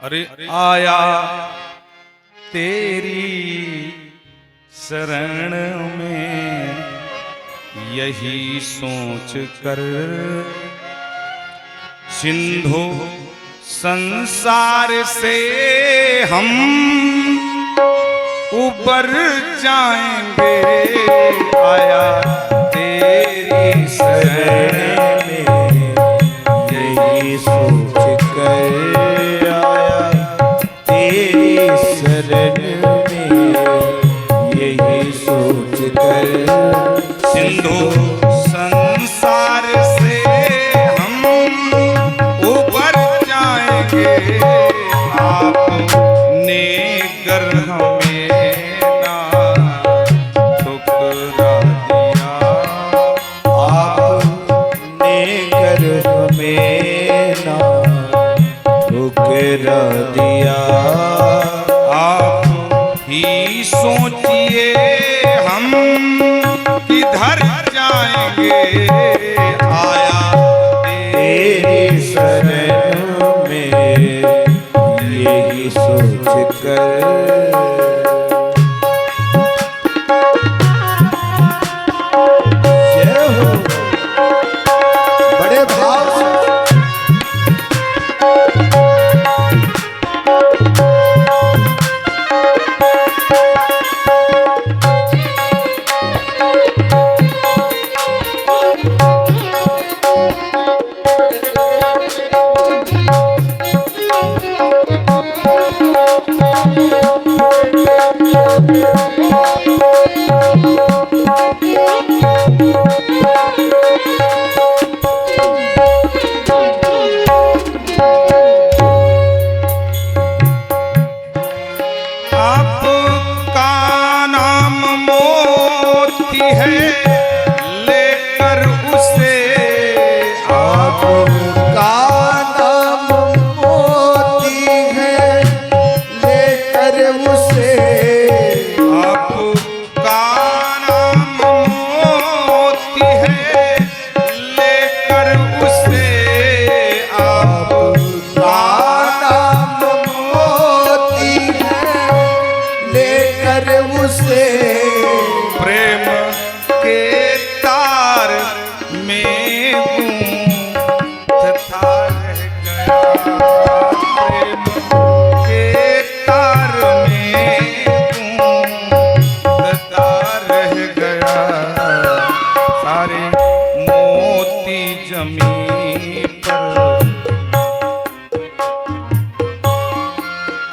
अरे आया तेरी शरण में यही सोच कर सिंधु संसार से हम ऊपर जाएंगे। आया तेरी शरण में यही सोच कर आया तेरी शरण में यही सोच कर सिंधु संसार से हम ऊपर जाएंगे। आपने कर हमें ना ठुकरा दिया, आपने कर हमें ना ठुकरा दिया। आप ही सोचिए हम किधर जाएंगे। आया तेरी शरण में यही सोच कर जय हो बड़े भाव से आपका नाम मोती है, लेकर उसे आपका नाम मोती है लेकर उसे आपका नाम मोती है, लेकर उसे आपका नाम मोती है लेकर उसे प्रेम के तार में गूंथता रह गया। प्रेम के तार में गूंथता रह गया। सारे मोती जमीन पर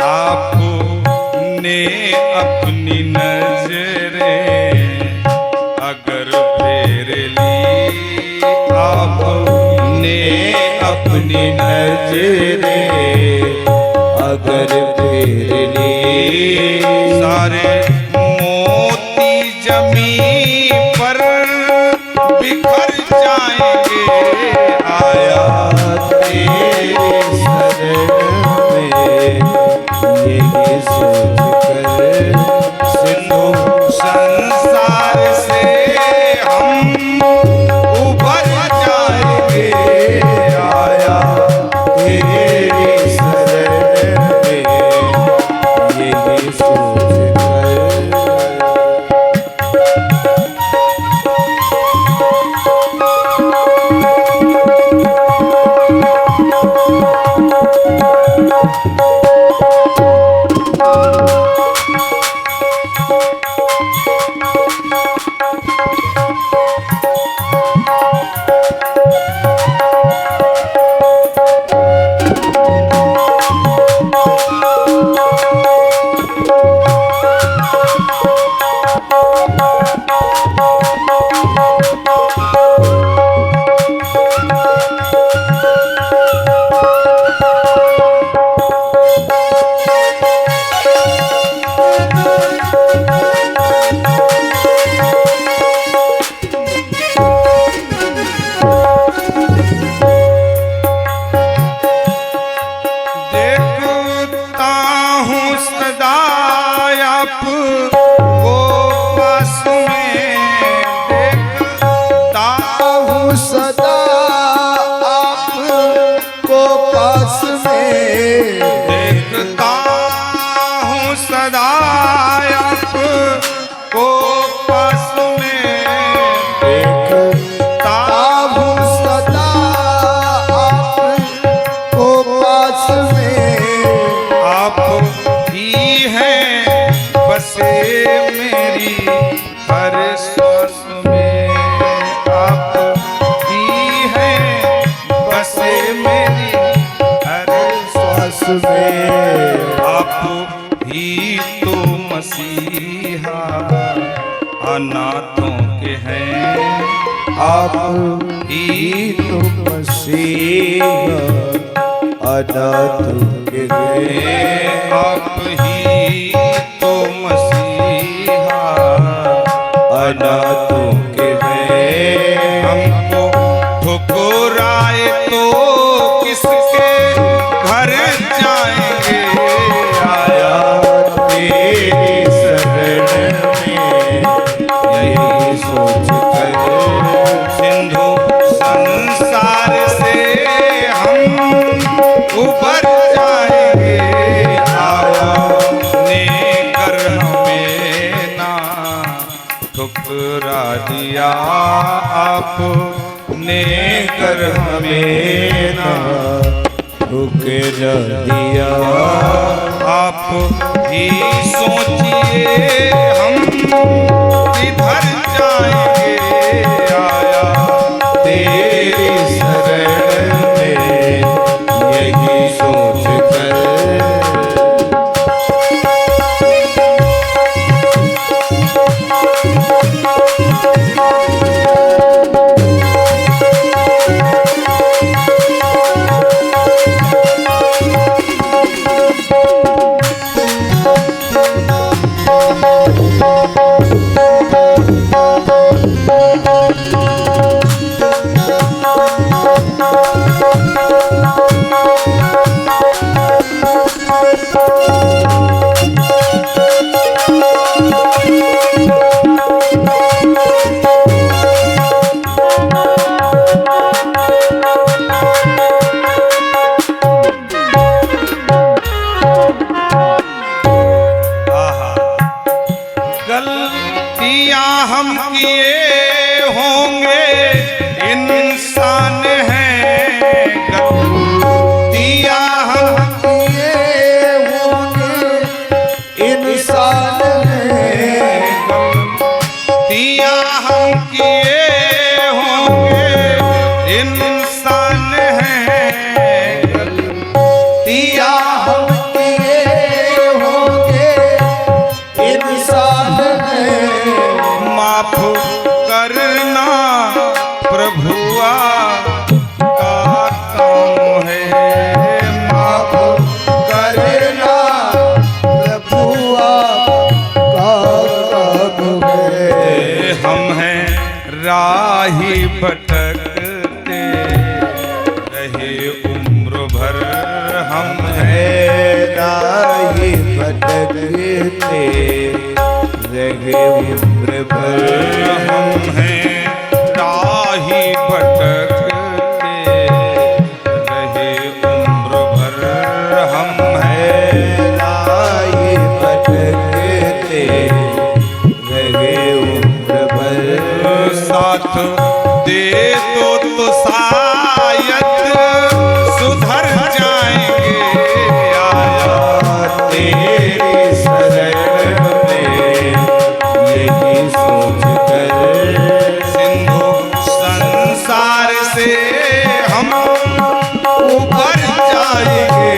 आपने अपनी नजरें अगर फेर ली, आपने अपनी नजरें अगर फेर ली सारे मोती जमीन पर बिखर जाएंगे। आया तेरे शरण में यही सोच कर सिंधु संसार से हम ऊपर जाएंगे। आया तेरे शरण में यही सोच कर में आप ही तो मसीहा अनाथों के हैं। आप ही तो मसीहा अनाथों के हैं। आप ही तो मसीहा अनाथों के हैं। हमको ठुकराए तो किसके घर जाएंगे। आया तेरी शरण में यही सोच कर सिंधु संसार से हम ऊपर जाएंगे। आया नेकर हमें ना ठुकरा दिया। आपने कर हमें ना ठुकरा दिया। आप ही सोचिए हम किधर जाएंगे। आया तेरी शरण में यही सोच कर गलतियां हम किए होंगे, इंसान हैं। गलतियां हम किए होंगे, इंसान हैं। गलतियां हम किए होंगे, इंसान हैं। गलतियां हम किए होंगे, इंसान हैं। माफ करना प्रभुआ का काम है। माफ करना प्रभुआ का काम है। हम हैं राही भटकते रहे उम्र भर। हम हैं राही भटकते रहे उम्र भर। हम हैं राही भटकते रहे उम्र भर। हम हैं राही भटकते रहे उम्र भर। साथ दे तो शायद सुधर जाएंगे। आया तेरी शरण में यही सोच कर सिंधु संसार से हम ऊपर जाएंगे।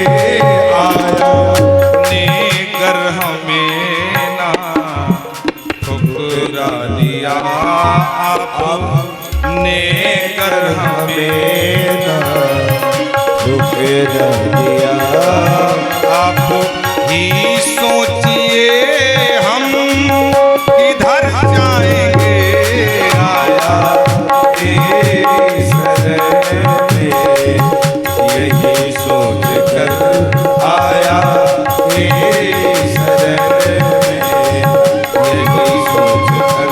आया नेकर हमें ना ठुकरा दिया। आपने कर हमें ना ठुकरा दिया। आप ही सोचिए हम किधर जाएंगे। आया तेरी शरण में यही सोच कर आया। तेरी शरण में यही सोच कर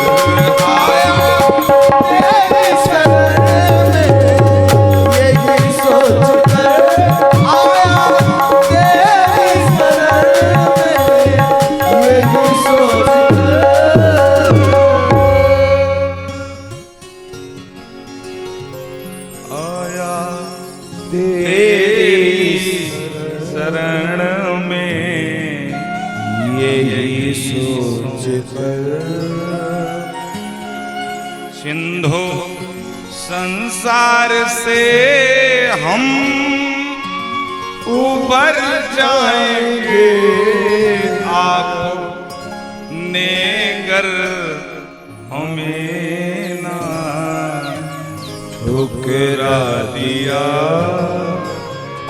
आया। तेरी शरण में यही सोच कर आया। तेरी शरण में यही सोच कर आया तेरी शरण में यही सोच कर सिंधु संसार से हम उबर जाएंगे आप नेगर हमें ना ठुकरा दिया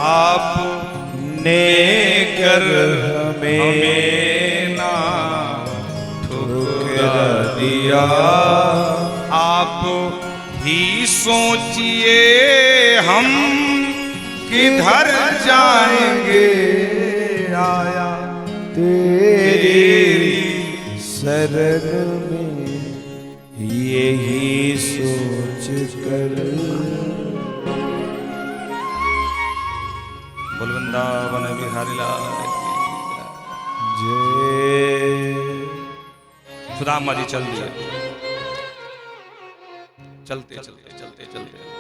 आपने कर हमें ना ठुकरा दिया। आप ही सोचिए हम किधर जाएंगे आया तेरी शरण में यही सोच कर। बोल वृंदावन बिहारी लाल की जय। सुदामा जी चल दिए, चलते चलते चलते चलते